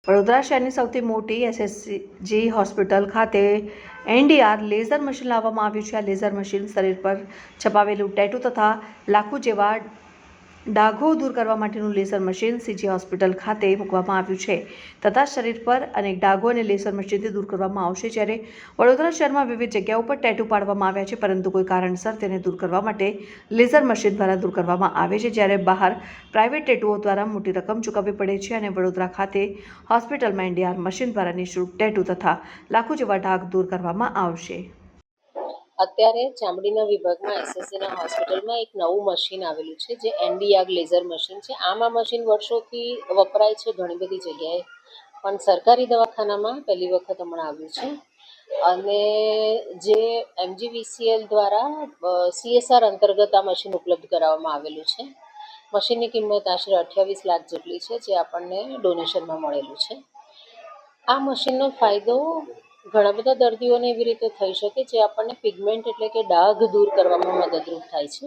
વડોદરા શહેરની સૌથી મોટી એસએસજી હોસ્પિટલ ખાતે એનડીઆર લેઝર મશીન લાવવામાં આવ્યું છે. આ લેઝર મશીન શરીર પર છપાવેલું ટેટુ તથા લાખો જેવા ડાઘો દૂર કરવા માટેનું લેઝર મશીન સીજી હોસ્પિટલ ખાતે મૂકવામાં આવ્યું છે તથા શરીર પર અનેક ડાઘોને લેઝર મશીનથી દૂર કરવામાં આવશે. જ્યારે વડોદરા શહેરમાં વિવિધ જગ્યાઓ પર ટેટુ પાડવામાં આવ્યા છે, પરંતુ કોઈ કારણસર તેને દૂર કરવા માટે લેઝર મશીન દ્વારા દૂર કરવામાં આવે છે. જ્યારે બહાર પ્રાઇવેટ ટેટુઓ દ્વારા મોટી રકમ ચૂકવવી પડે છે અને વડોદરા ખાતે હોસ્પિટલમાં એનડીઆર મશીન દ્વારા નિઃશુલ્ક ટેટુ તથા લાખો જેવા ડાઘ દૂર કરવામાં આવશે. અત્યારે ચામડીના વિભાગમાં એસએસસીના હોસ્પિટલમાં એક નવું મશીન આવેલું છે જે એનડીઆર લેઝર મશીન છે. આ મશીન વર્ષોથી વપરાય છે ઘણી બધી જગ્યાએ, પણ સરકારી દવાખાનામાં પહેલી વખત હમણાં આવ્યું છે. અને જે એમજીવીસીએલ દ્વારા CSR અંતર્ગત આ મશીન ઉપલબ્ધ કરાવવામાં આવેલું છે. મશીનની કિંમત આશરે 28 લાખ જેટલી છે, જે આપણને ડોનેશનમાં મળેલું છે. આ મશીનનો ફાયદો ઘણા બધા દર્દીઓને એવી રીતે થઈ શકે જે આપણને પિગમેન્ટ એટલે કે ડાઘ દૂર કરવામાં મદદરૂપ થાય છે.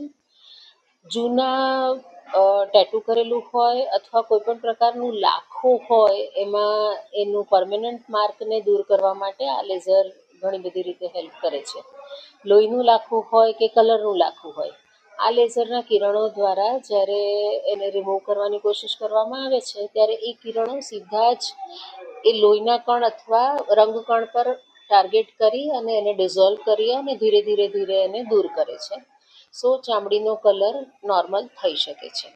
જૂના ટેટુ કરેલું હોય અથવા કોઈ પણ પ્રકારનું લાખો હોય એમાં એનું પરમેનન્ટ માર્કને દૂર કરવા માટે આ લેઝર ઘણી બધી રીતે હેલ્પ કરે છે. લોહીનું લાખું હોય કે કલરનું લાખું હોય, આ લેઝરના કિરણો દ્વારા જ્યારે એને રિમૂવ કરવાની કોશિશ કરવામાં આવે છે ત્યારે એ કિરણો સીધા જ એ લોહીના કણ અથવા રંગકણ પર ટાર્ગેટ કરી અને એને ડિઝોલ્વ કરી અને ધીરે ધીરે એને દૂર કરે છે. સો ચામડીનો કલર નોર્મલ થઈ શકે છે.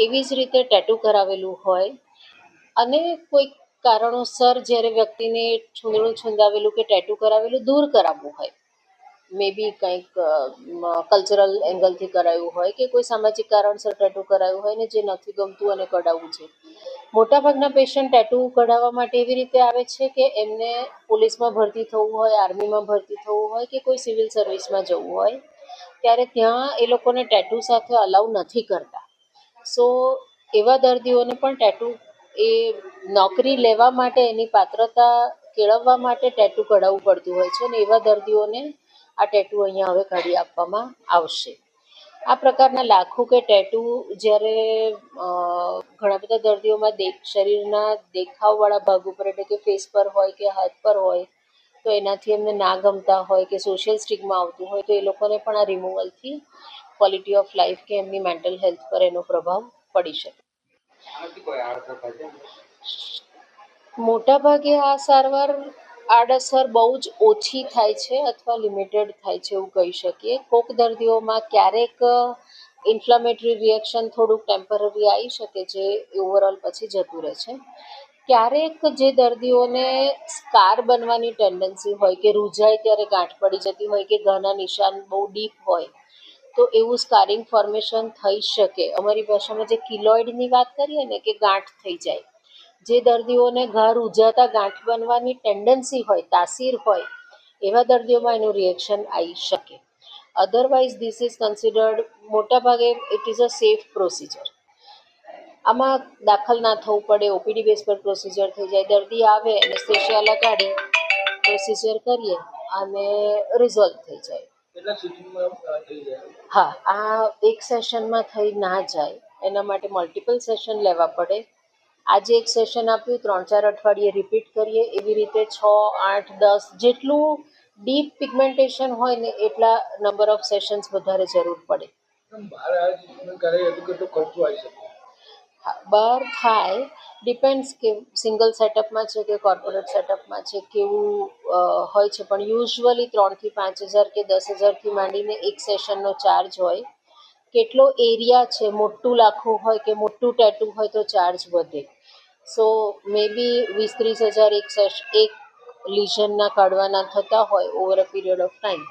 એવી જ રીતે ટેટુ કરાવેલું હોય અને કોઈ કારણોસર જ્યારે વ્યક્તિને છૂંદણું છૂંદાવેલું કે ટેટુ કરાવેલું દૂર કરાવવું હોય, મે બી કંઈક કલ્ચરલ એંગલથી કરાયું હોય કે કોઈ સામાજિક કારણસર ટેટુ કરાયું હોય ને જે નથી ગમતું અને કઢાવવું છે. મોટાભાગના પેશન્ટ ટેટુ કઢાવવા માટે એવી રીતે આવે છે કે એમને પોલીસમાં ભરતી થવું હોય, આર્મીમાં ભરતી થવું હોય કે કોઈ સિવિલ સર્વિસમાં જવું હોય, ત્યારે ત્યાં એ લોકોને ટેટુ સાથે અલાઉ નથી કરતા. સો એવા દર્દીઓને પણ ટેટુ એ નોકરી લેવા માટે એની પાત્રતા કેળવવા માટે ટેટુ કઢાવવું પડતું હોય છે અને એવા દર્દીઓને આ ટેટુ અહીંયા હવે કાઢી આપવામાં આવશે. આ પ્રકારના લાખો કે ટેટુ જ્યારે ઘણા બધા દર્દીઓમાં શરીરના દેખાવવાળા ભાગ ઉપર એટલે કે ફેસ પર હોય કે હાથ પર હોય, તો એનાથી એમને ના ગમતા હોય કે સોશિયલ સ્ટિગ્મા આવતું હોય, તો એ લોકોને પણ આ રિમૂવલથી ક્વોલિટી ઓફ લાઈફ કે એમની મેન્ટલ હેલ્થ પર એનો પ્રભાવ પડી શકે. મોટાભાગે આ સારવાર આડઅસર બહુ જ ઓછી થાય છે અથવા લિમિટેડ થાય છે એવું કહી શકીએ. કોક દર્દીઓમાં ક્યારેક ઇન્ફ્લામેટરી રિએક્શન થોડુંક ટેમ્પરરી આવી શકે છે, ઓવરઓલ પછી જતું રહે છે. ક્યારેક જે દર્દીઓને સ્કાર બનવાની ટેન્ડન્સી હોય કે રૂઝાય ત્યારે ગાંઠ પડી જતી હોય કે ઘાના નિશાન બહુ ડીપ હોય, તો એવું સ્કારિંગ ફોર્મેશન થઈ શકે. અમારી ભાષામાં જે કિલોઇડની વાત કરીએ ને કે ગાંઠ થઈ જાય, જે દર્દીઓને ઘા રૂઝાતા ગાંઠ બનવાની ટેન્ડન્સી હોય, તાસીર હોય, એવા દર્દીઓમાં એનું રિએક્શન આવી શકે. અધરવાઇઝ ધીસ ઇઝ કન્સિડર્ડ, મોટાભાગે it is a safe procedure. આમાં દાખલ ના થવું પડે, ઓપીડી બેઝ પર પ્રોસિજર થઈ જાય. દર્દી આવે, એનેસ્થેશિયા લગાડી પ્રોસિજર કરીએ અને રિઝોલ્વ થઈ જાય. હા, આ એક સેશનમાં થઈ ના જાય, એના માટે મલ્ટિપલ સેશન લેવા પડે. આજે એક સેશન આપ્યું, 3-4 અઠવાડિયે રિપીટ કરીએ. એવી રીતે 6, 8, 10 જેટલું ડીપ પિગમેન્ટેશન હોય ને એટલા નંબર ઓફ સેશન્સ વધારે જરૂર પડે. બહાર થાય, ડિપેન્ડ્સ કે સિંગલ સેટઅપમાં છે કે કોર્પોરેટ સેટઅપમાં છે, કેવું હોય છે. પણ યુઝ્યુઅલી 3,000 થી 5,000 કે 10,000થી માંડીને એક સેશનનો ચાર્જ હોય. કેટલો એરિયા છે, મોટું લાખું હોય કે મોટું ટેટુ હોય તો ચાર્જ વધે. સો મે બી 20-30 હજાર એક લીઝનના કાઢવાના થતા હોય over a period of time,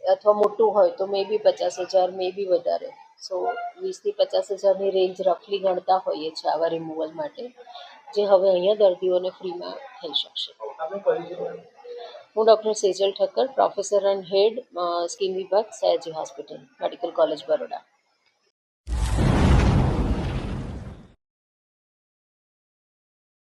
અથવા મોટું હોય તો મે બી 50,000, મે બી વધારે. સો 20,000 થી 50,000ની રેન્જ રફલી ગણતા હોઈએ છીએ આવા રિમૂવલ માટે, જે હવે અહીંયા દર્દીઓને ફ્રીમાં થઈ શકશે. હું doctor Sejal Thakkar, professor and head skin વિભાગ, Sayaji hospital, medical college, Baroda.